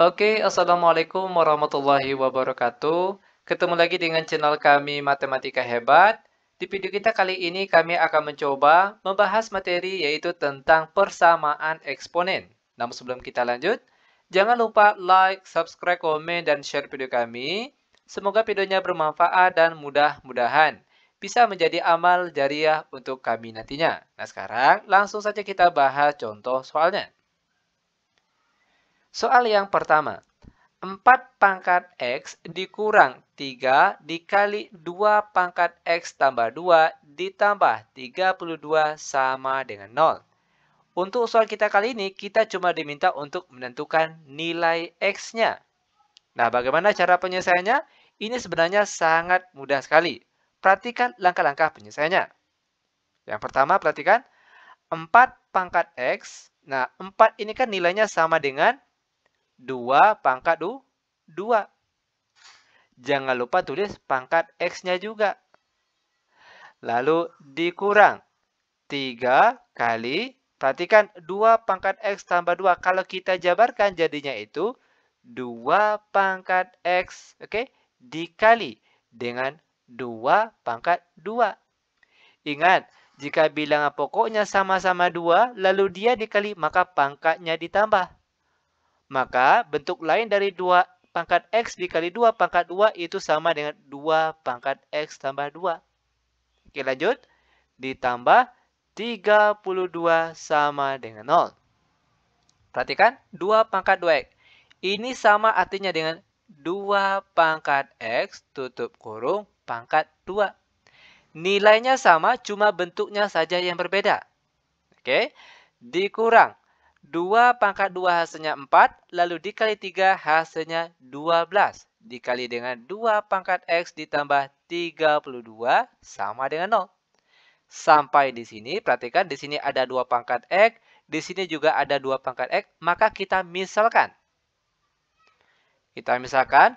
Oke, Assalamualaikum warahmatullahi wabarakatuh. Ketemu lagi dengan channel kami Matematika Hebat. Di video kita kali ini kami akan mencoba membahas materi yaitu tentang persamaan eksponen. Namun sebelum kita lanjut, jangan lupa like, subscribe, komen, dan share video kami. Semoga videonya bermanfaat dan mudah-mudahan bisa menjadi amal jariah untuk kami nantinya. Nah sekarang langsung saja kita bahas contoh soalnya. Soal yang pertama. 4 pangkat X dikurang 3 dikali 2 pangkat X tambah 2 ditambah 32 sama dengan 0. Untuk soal kita kali ini, kita cuma diminta untuk menentukan nilai X-nya. Nah, bagaimana cara penyelesaiannya? Ini sebenarnya sangat mudah sekali. Perhatikan langkah-langkah penyelesaiannya. Yang pertama, perhatikan 4 pangkat X. Nah, 4 ini kan nilainya sama dengan 2 pangkat 2. Jangan lupa tulis pangkat X-nya juga. Lalu dikurang 3 kali, perhatikan 2 pangkat X tambah 2. Kalau kita jabarkan jadinya itu 2 pangkat X, oke, dikali dengan 2 pangkat 2. Ingat, jika bilangan pokoknya sama-sama 2, lalu dia dikali, maka pangkatnya ditambah. Maka bentuk lain dari 2 pangkat X dikali 2 pangkat 2 itu sama dengan 2 pangkat X tambah 2. Oke, lanjut. Ditambah 32 sama dengan 0. Perhatikan, 2 pangkat 2X. Ini sama artinya dengan 2 pangkat X tutup kurung pangkat 2. Nilainya sama, cuma bentuknya saja yang berbeda. Oke, dikurang 2 pangkat 2 hasilnya 4, lalu dikali 3 hasilnya 12. Dikali dengan 2 pangkat X ditambah 32 sama dengan 0. Sampai di sini, perhatikan di sini ada 2 pangkat X, di sini juga ada 2 pangkat X, maka kita misalkan.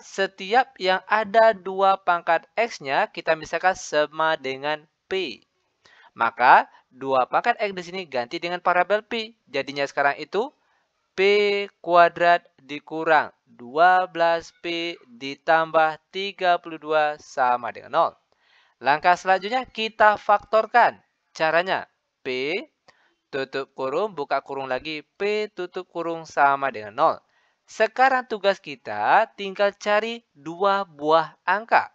Setiap yang ada 2 pangkat X-nya, kita misalkan sama dengan P. Maka 2 pangkat X di sini ganti dengan parabel Pi. Jadinya sekarang itu P kuadrat dikurang 12P ditambah 32 sama dengan 0. Langkah selanjutnya kita faktorkan. Caranya P tutup kurung, buka kurung lagi, P tutup kurung sama dengan 0. Sekarang tugas kita tinggal cari 2 buah angka.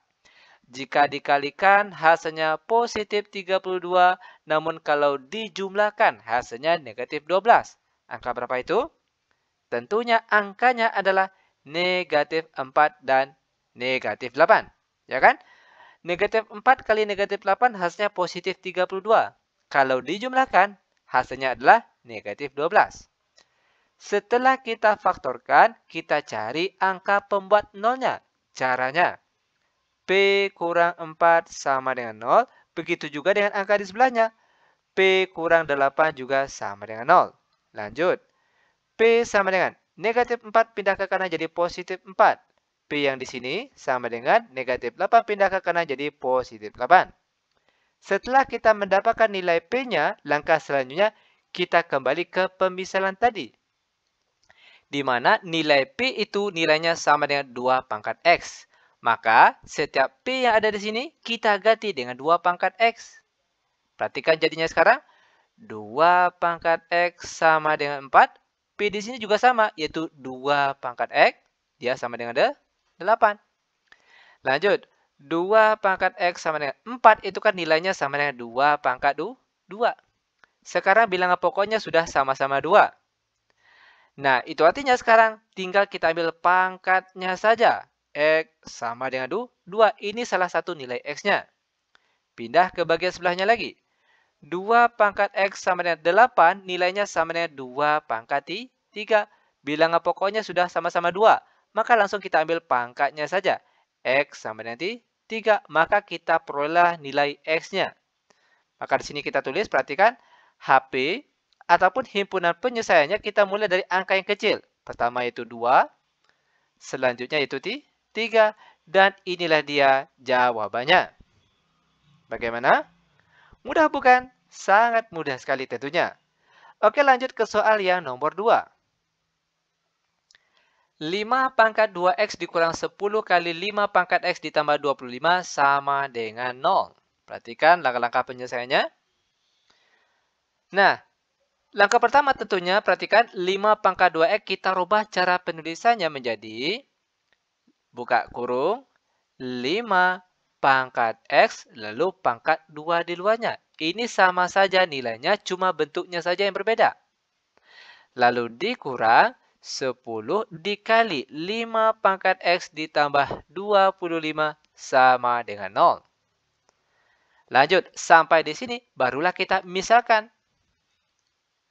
Jika dikalikan hasilnya positif 32, namun kalau dijumlahkan hasilnya negatif 12. Angka berapa itu? Tentunya angkanya adalah negatif 4 dan negatif 8. Ya kan? Negatif 4 kali negatif 8 hasilnya positif 32. Kalau dijumlahkan hasilnya adalah negatif 12. Setelah kita faktorkan, kita cari angka pembuat nolnya. Caranya P kurang 4 sama dengan 0. Begitu juga dengan angka di sebelahnya. P kurang 8 juga sama dengan 0. Lanjut. P sama dengan negatif 4 pindah ke kanan jadi positif 4. P yang di sini sama dengan negatif 8 pindah ke kanan jadi positif 8. Setelah kita mendapatkan nilai P-nya, langkah selanjutnya kita kembali ke pemisalan tadi. Di mana nilai P itu nilainya sama dengan 2 pangkat X. Maka, setiap P yang ada di sini, kita ganti dengan 2 pangkat X. Perhatikan jadinya sekarang. 2 pangkat X sama dengan 4. P di sini juga sama, yaitu 2 pangkat X. Dia sama dengan 8. Lanjut. 2 pangkat X sama dengan 4, itu kan nilainya sama dengan 2 pangkat 2. Sekarang bilangan pokoknya sudah sama-sama 2. Nah, itu artinya sekarang tinggal kita ambil pangkatnya saja. X sama dengan 2. Ini salah satu nilai X-nya. Pindah ke bagian sebelahnya lagi. 2 pangkat X sama dengan 8, nilainya sama dengan 2 pangkat 3. Bilangan pokoknya sudah sama-sama 2. Maka langsung kita ambil pangkatnya saja. X sama dengan 3. Maka kita peroleh nilai X-nya. Maka di sini kita tulis, perhatikan, HP ataupun himpunan penyelesaiannya kita mulai dari angka yang kecil. Pertama itu 2. Selanjutnya itu 3. Dan inilah dia jawabannya. Bagaimana? Mudah bukan? Sangat mudah sekali tentunya. Oke, lanjut ke soal yang nomor 2. 5 pangkat 2x dikurang 10 kali 5 pangkat x ditambah 25 sama dengan 0. Perhatikan langkah-langkah penyelesaiannya. Nah, langkah pertama tentunya perhatikan 5 pangkat 2x kita rubah cara penulisannya menjadi buka kurung 5 pangkat x lalu pangkat 2 di luarnya. Ini sama saja nilainya, cuma bentuknya saja yang berbeda. Lalu dikurang 10 dikali 5 pangkat x ditambah 25 sama dengan 0. Lanjut, sampai di sini barulah kita misalkan.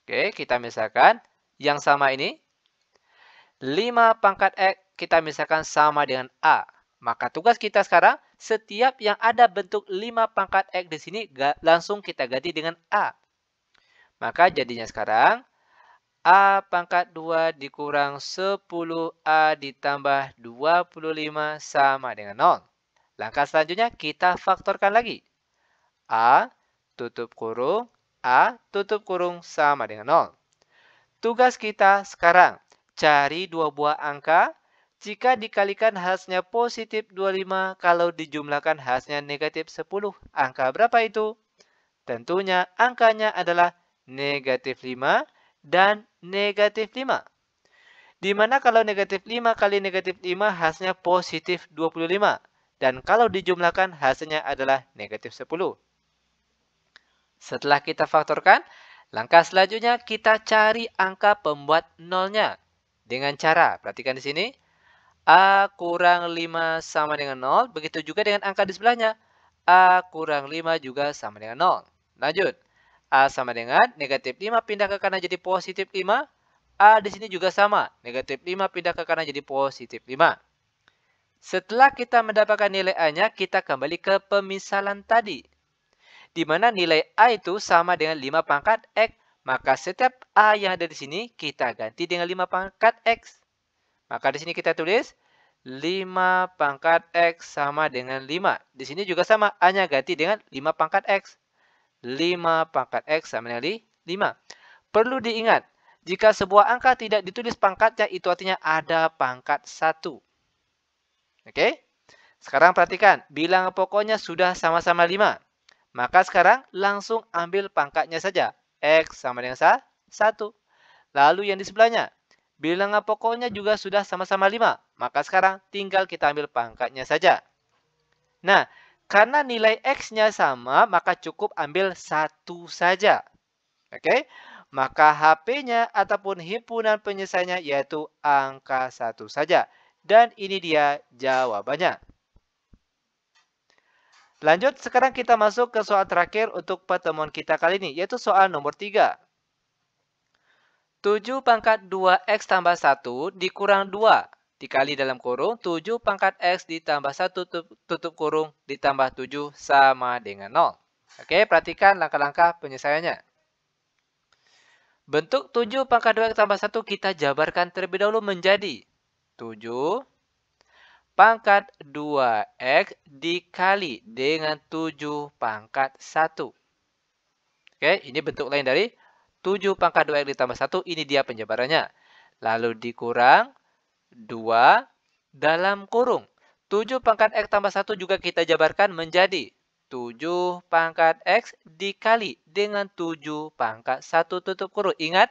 Oke, kita misalkan yang sama ini. 5 pangkat x kita misalkan sama dengan A. Maka tugas kita sekarang, setiap yang ada bentuk 5 pangkat x di sini, langsung kita ganti dengan A. Maka jadinya sekarang, A pangkat 2 dikurang 10A ditambah 25 sama dengan 0. Langkah selanjutnya kita faktorkan lagi. A tutup kurung, A tutup kurung sama dengan 0. Tugas kita sekarang, cari dua buah angka. Jika dikalikan hasilnya positif 25, kalau dijumlahkan hasilnya negatif 10. Angka berapa itu? Tentunya angkanya adalah negatif 5 dan negatif 5. Di mana kalau negatif 5 kali negatif 5 hasilnya positif 25. Dan kalau dijumlahkan hasilnya adalah negatif 10. Setelah kita faktorkan, langkah selanjutnya kita cari angka pembuat nolnya. Dengan cara, perhatikan di sini, A kurang 5 sama dengan 0. Begitu juga dengan angka di sebelahnya. A kurang 5 juga sama dengan 0. Lanjut. A sama dengan negatif 5 pindah ke kanan jadi positif 5. A di sini juga sama. Negatif 5 pindah ke kanan jadi positif 5. Setelah kita mendapatkan nilai A-nya, kita kembali ke pemisalan tadi. Di mana nilai A itu sama dengan 5 pangkat X. Maka setiap A yang ada di sini, kita ganti dengan 5 pangkat X. Maka di sini kita tulis 5 pangkat X sama dengan 5. Di sini juga sama, A-nya ganti dengan 5 pangkat X. 5 pangkat X sama dengan 5. Perlu diingat, jika sebuah angka tidak ditulis pangkatnya, itu artinya ada pangkat 1. Oke? Sekarang perhatikan, bilangan pokoknya sudah sama-sama 5. Maka sekarang langsung ambil pangkatnya saja. X sama dengan 1. Lalu yang di sebelahnya, bilangan pokoknya juga sudah sama-sama 5. Maka sekarang tinggal kita ambil pangkatnya saja. Nah, karena nilai X-nya sama, maka cukup ambil 1 saja. Oke? Maka HP-nya ataupun himpunan penyelesaiannya yaitu angka 1 saja. Dan ini dia jawabannya. Lanjut, sekarang kita masuk ke soal terakhir untuk pertemuan kita kali ini, yaitu soal nomor 3. 7 pangkat 2x tambah 1 dikurang 2 dikali dalam kurung 7 pangkat x ditambah 1 tutup kurung ditambah 7 sama dengan 0. Oke, perhatikan langkah-langkah penyelesaiannya. Bentuk 7 pangkat 2x tambah 1 kita jabarkan terlebih dahulu menjadi 7 pangkat 2x dikali dengan 7 pangkat 1. Oke, ini bentuk lain dari 7 pangkat 2x ditambah 1, ini dia penjabarannya. Lalu dikurang 2 dalam kurung. 7 pangkat x tambah 1 juga kita jabarkan menjadi 7 pangkat x dikali dengan 7 pangkat 1 tutup kurung. Ingat,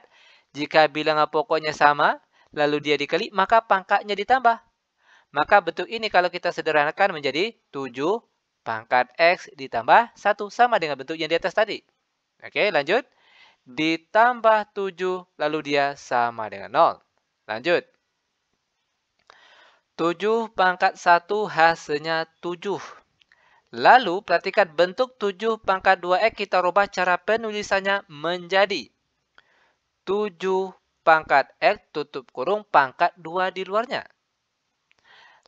jika bilangan pokoknya sama, lalu dia dikali, maka pangkatnya ditambah. Maka bentuk ini kalau kita sederhanakan menjadi 7 pangkat x ditambah 1 sama dengan bentuk yang di atas tadi. Oke, lanjut. Ditambah 7, lalu dia sama dengan 0. Lanjut. 7 pangkat 1 hasilnya 7. Lalu, perhatikan bentuk 7 pangkat 2x kita rubah cara penulisannya menjadi 7 pangkat x tutup kurung pangkat 2 di luarnya.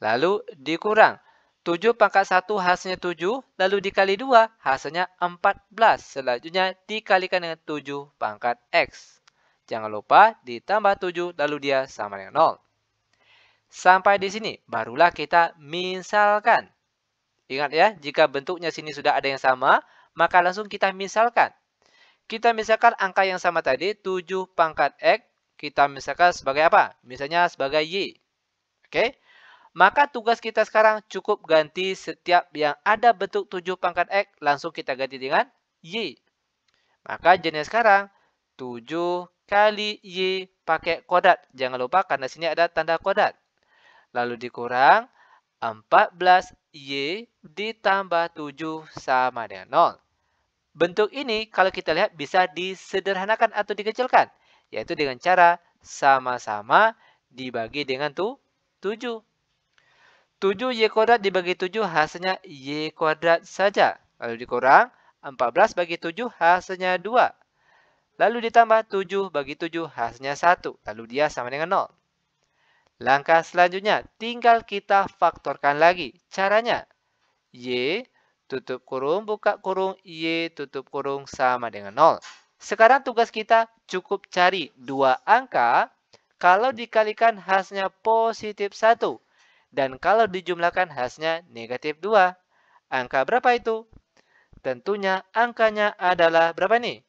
Lalu dikurang 7 pangkat 1 hasilnya 7, lalu dikali 2 hasilnya 14. Selanjutnya dikalikan dengan 7 pangkat x. Jangan lupa ditambah 7, lalu dia sama dengan 0. Sampai di sini, barulah kita misalkan. Ingat ya, jika bentuknya sini sudah ada yang sama, maka langsung kita misalkan. Kita misalkan angka yang sama tadi, 7 pangkat x, kita misalkan sebagai apa? Misalnya sebagai y. Oke. Maka tugas kita sekarang cukup ganti setiap yang ada bentuk 7 pangkat X, langsung kita ganti dengan Y. Maka jadinya sekarang 7 kali Y pakai kodrat. Jangan lupa karena sini ada tanda kodrat. Lalu dikurang 14Y ditambah 7 sama dengan 0. Bentuk ini kalau kita lihat bisa disederhanakan atau dikecilkan. Yaitu dengan cara sama-sama dibagi dengan 7. 7Y kuadrat dibagi 7 hasilnya Y kuadrat saja. Lalu dikurang 14 bagi 7 hasilnya 2. Lalu ditambah 7 bagi 7 hasilnya 1. Lalu dia sama dengan 0. Langkah selanjutnya tinggal kita faktorkan lagi. Caranya Y tutup kurung buka kurung Y tutup kurung sama dengan 0. Sekarang tugas kita cukup cari dua angka kalau dikalikan hasilnya positif 1. Dan kalau dijumlahkan hasilnya negatif 2. Angka berapa itu? Tentunya angkanya adalah berapa nih?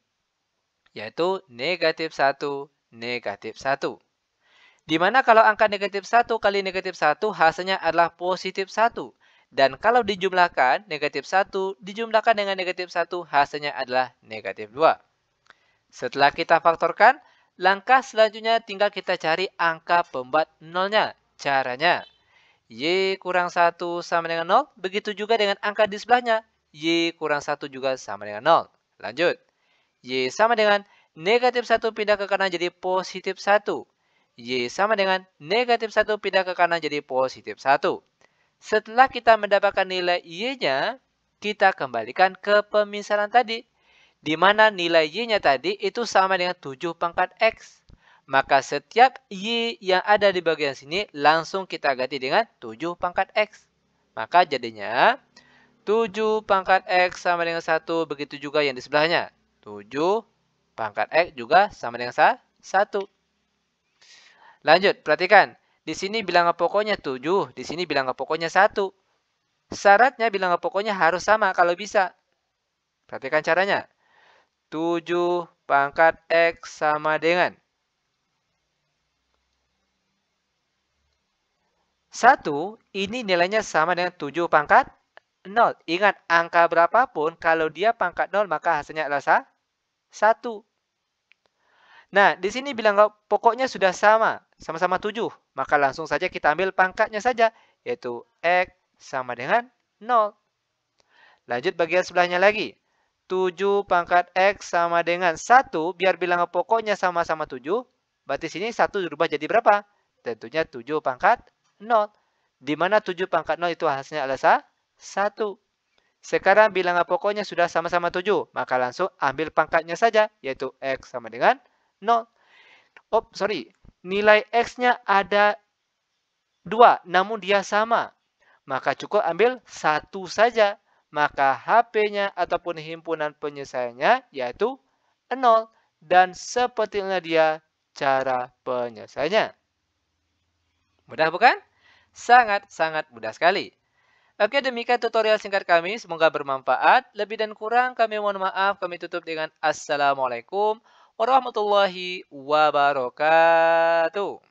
Yaitu negatif 1, negatif 1. Dimana kalau angka negatif 1 kali negatif 1 hasilnya adalah positif 1. Dan kalau dijumlahkan negatif 1 dijumlahkan dengan negatif 1 hasilnya adalah negatif 2. Setelah kita faktorkan, langkah selanjutnya tinggal kita cari angka pembuat nolnya. Caranya Y kurang 1 sama dengan 0. Begitu juga dengan angka di sebelahnya. Y kurang 1 juga sama dengan 0. Lanjut. Y sama dengan negatif 1 pindah ke kanan jadi positif 1. Y sama dengan negatif 1 pindah ke kanan jadi positif 1. Setelah kita mendapatkan nilai Y-nya, kita kembalikan ke pemisalan tadi. Di mana nilai Y-nya tadi itu sama dengan 7 pangkat X. Maka setiap Y yang ada di bagian sini langsung kita ganti dengan 7 pangkat X. Maka jadinya 7 pangkat X sama dengan 1. Begitu juga yang di sebelahnya. 7 pangkat X juga sama dengan 1. Lanjut, perhatikan. Di sini bilangan pokoknya 7. Di sini bilangan pokoknya 1. Syaratnya bilangan pokoknya harus sama kalau bisa. Perhatikan caranya. 7 pangkat X sama dengan 1, ini nilainya sama dengan 7 pangkat 0. Ingat, angka berapapun, kalau dia pangkat 0, maka hasilnya adalah 1. Nah, di sini bilangan pokoknya sudah sama-sama 7. Maka langsung saja kita ambil pangkatnya saja, yaitu X sama dengan 0. Lanjut bagian sebelahnya lagi. 7 pangkat X sama dengan 1, biar bilangan pokoknya sama-sama 7. Berarti sini 1 dirubah jadi berapa? Tentunya 7 pangkat 0. Di mana 7 pangkat 0 itu hasilnya adalah 1. Sekarang bilangan pokoknya sudah sama-sama 7. Maka langsung ambil pangkatnya saja. Yaitu X sama dengan 0. Oh, sorry. Nilai X-nya ada 2. Namun dia sama. Maka cukup ambil 1 saja. Maka HP-nya ataupun himpunan penyelesaiannya yaitu 0. Dan seperti inilah dia cara penyelesaiannya. Mudah bukan? Sangat-sangat mudah sekali. Oke, demikian tutorial singkat kami. Semoga bermanfaat. Lebih dan kurang kami mohon maaf. Kami tutup dengan Assalamualaikum warahmatullahi wabarakatuh.